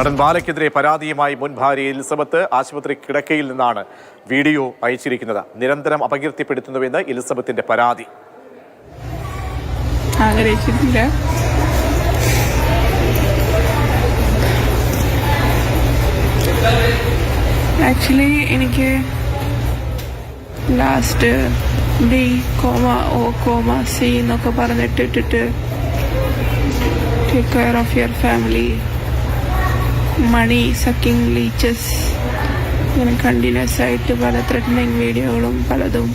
നടൻ ബാലയ്ക്കെതിരെ പരാതിയുമായി മുൻ ഭാര്യ എലിസബത്ത് ആശുപത്രി കിടക്കയിൽ നിന്നാണ് വീഡിയോ അയച്ചിരിക്കുന്നത്. നിരന്തരം അപകീർത്തിപ്പെടുത്തുന്നുവെന്ന് എലിസബത്തിന്റെ പരാതി. ആക്ച്വലി എനിക്ക് ലാസ്റ്റ് ബി കോമ സി എന്നൊക്കെ പറഞ്ഞിട്ടിട്ട് take care of your family, money sucking leeches, ഇങ്ങനെ കണ്ടിന്യൂസ് ആയിട്ട് പല ത്രെറ്റനിങ് വീഡിയോകളും പലതും.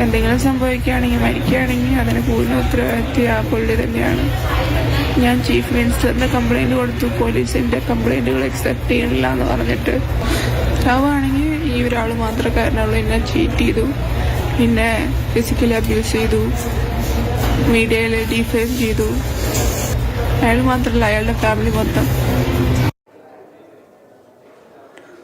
എന്തെങ്കിലും സംഭവിക്കുകയാണെങ്കിൽ മരിക്കുകയാണെങ്കിൽ അതിന് പൂർണ്ണ ഉത്തരവാദിത്വം ആ പുള്ളി തന്നെയാണ്. ഞാൻ ചീഫ് മിനിസ്റ്ററിന് കംപ്ലൈൻറ്റ് കൊടുത്തു, പോലീസിൻ്റെ കംപ്ലൈൻറ്റുകൾ അക്സെപ്റ്റ് ചെയ്യണില്ല എന്ന് പറഞ്ഞിട്ട്. ആവുകയാണെങ്കിൽ ഈ ഒരാൾ മാത്രമേ കാരണമുള്ളൂ. എന്നെ ചീറ്റ് ചെയ്തു, പിന്നെ ഫിസിക്കലി അബ്യൂസ് ചെയ്തു, മീഡിയയിൽ ഡിഫെയിം ചെയ്തു. അയാൾ മാത്രമല്ല, അയാളുടെ ഫാമിലി മൊത്തം.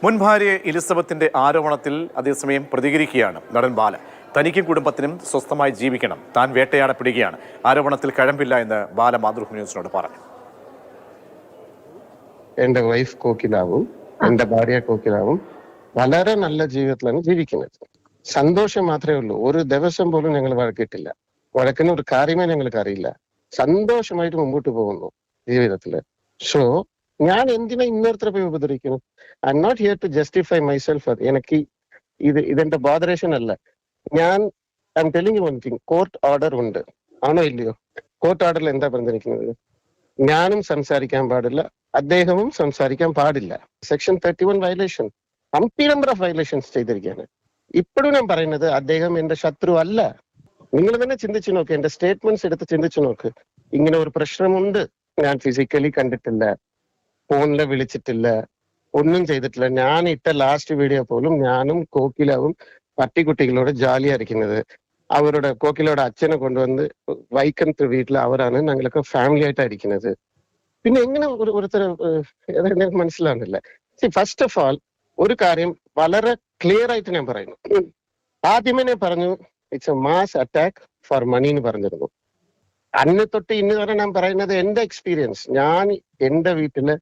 മുൻ ഭാര്യ എലിസബത്തിന്റെ ആരോപണത്തിൽ അതേസമയം പ്രതികരിക്കുകയാണ് നടൻ ബാല. തനിക്കും കുടുംബത്തിനും സ്വസ്ഥമായി ജീവിക്കണം, താൻ വേട്ടയാടപ്പെടുകയാണ്, ആരോപണത്തിൽ കഴമ്പില്ല എന്ന് ബാല മാതൃഭൂമി ന്യൂസിനോട് പറഞ്ഞു. എന്റെ വൈഫ് കോക്കിലാവും, എന്റെ ഭാര്യ കോക്കിലാവും വളരെ നല്ല ജീവിതത്തിലാണ് ജീവിക്കുന്നത്. സന്തോഷം മാത്രമേ ഉള്ളൂ. ഒരു ദിവസം പോലും ഞങ്ങൾ വഴക്കിട്ടില്ല. വഴക്കിന് ഒരു കാര്യമേ ഞങ്ങൾക്ക് അറിയില്ല. സന്തോഷമായിട്ട് മുമ്പോട്ട് പോകുന്നു ജീവിതത്തില്. സോ ഞാൻ എന്തിനാ ഇന്നൊരുത്തരെ പോയി ഉപദ്രവിക്കുന്നു? I am not here to justify myself. എനിക്ക് ഇതെന്റെ ബോധറേഷൻ അല്ല. ഞാൻ I am telling one thing, court order ഉണ്ട്, ആണോ ഇല്ലയോ? കോർട്ട് ഓർഡറിൽ എന്താ പറഞ്ഞിരിക്കുന്നത്? ഞാനും സംസാരിക്കാൻ പാടില്ല, അദ്ദേഹവും സംസാരിക്കാൻ പാടില്ല. Section 31 violation, Ambi number of violations ചെയ്തിരിക്കുകയാണ്. ഇപ്പോഴും ഞാൻ പറയുന്നത് അദ്ദേഹം എന്റെ ശത്രു അല്ല. നിങ്ങൾ തന്നെ ചിന്തിച്ചു നോക്ക്, എന്റെ സ്റ്റേറ്റ്മെന്റ്സ് എടുത്ത് ചിന്തിച്ചു നോക്ക്. ഇങ്ങനെ ഒരു പ്രശ്നമുണ്ട്. ഞാൻ ഫിസിക്കലി കണ്ടിട്ടില്ല, ഫോണില് വിളിച്ചിട്ടില്ല, ഒന്നും ചെയ്തിട്ടില്ല. ഞാൻ ഇട്ട ലാസ്റ്റ് വീഡിയോ പോലും ഞാനും കോക്കിലാവും പട്ടിക്കുട്ടികളോട് ജാലിയായിരിക്കുന്നത്. അവരുടെ കോക്കിലോടെ അച്ഛനെ കൊണ്ടുവന്ന് വൈക്കത്ത് വീട്ടിൽ അവരാണ് ഞങ്ങളൊക്കെ ഫാമിലി ആയിട്ടായിരിക്കുന്നത്. പിന്നെ എങ്ങനെ ഒരുത്തരം മനസ്സിലാവുന്നില്ല. ഫസ്റ്റ് ഓഫ് ഓൾ ഒരു കാര്യം വളരെ ക്ലിയർ ആയിട്ട് ഞാൻ പറയുന്നു. ആദ്യമേ ഞാൻ പറഞ്ഞു, it's a mass attack for money എന്ന് പറഞ്ഞിരുന്നു. അന്ന് തൊട്ട് ഇന്ന് വരെ ഞാൻ പറയുന്നത് എന്റെ എക്സ്പീരിയൻസ്. ഞാൻ എന്റെ വീട്ടില്,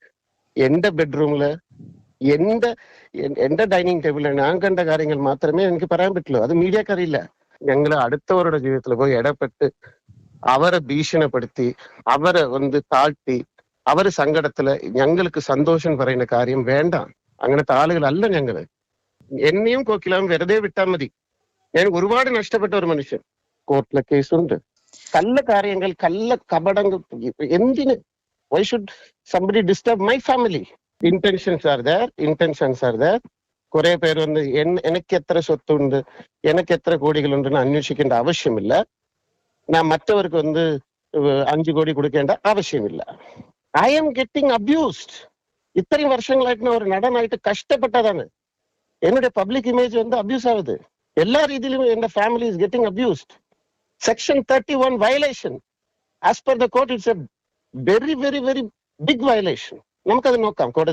എന്റെ ബെഡ്റൂമില്, എന്റെ ഡൈനിങ് ടേബിളിൽ ഞാൻ കണ്ട കാര്യങ്ങൾ മാത്രമേ എനിക്ക് പറയാൻ പറ്റുള്ളൂ. അത് മീഡിയക്ക് അറിയില്ല. ഞങ്ങൾ അടുത്തവരുടെ ജീവിതത്തിൽ പോയി ഇടപെട്ട് അവരെ ഭീഷണിപ്പെടുത്തി, അവരെ താഴ്ത്തി, അവര് സങ്കടത്തില് ഞങ്ങൾക്ക് സന്തോഷം പറയുന്ന കാര്യം വേണ്ട. അങ്ങനത്തെ ആളുകളല്ല ഞങ്ങള്. എന്നെയും കോക്കിലാവും വെറുതെ വിട്ടാൽ മതി. ഞാൻ ഒരുപാട് നഷ്ടപ്പെട്ട ഒരു മനുഷ്യൻ. കോർട്ടിലെ കേസുണ്ട്, കള്ള കാര്യങ്ങൾ, കള്ള കപടങ്ങൾ. എന്തിന്? Why should somebody disturb my family? Intentions are there. കുറെ പേര് എനിക്ക് എത്ര സ്വത്തുണ്ട്, എനിക്ക് എത്ര കോടികളുണ്ടെന്ന് അന്വേഷിക്കേണ്ട ആവശ്യമില്ല. ഞാൻ മറ്റവർക്ക് 5 കോടി കൊടുക്കേണ്ട ആവശ്യമില്ല. I am getting abused. ഇത്രയും വർഷങ്ങളായിട്ട് ഒരു നടനായിട്ട് കഷ്ടപ്പെട്ടതാണ്. என்னுடைய பப்ளிக் இமேஜ் அபியூஸ் ஆகுது. எல்லா ரீதியிலும் என் family is getting abused. Section 31 violation. As per the court it's a very very very big violation. നമുക്ക് അത് നോക്കാം.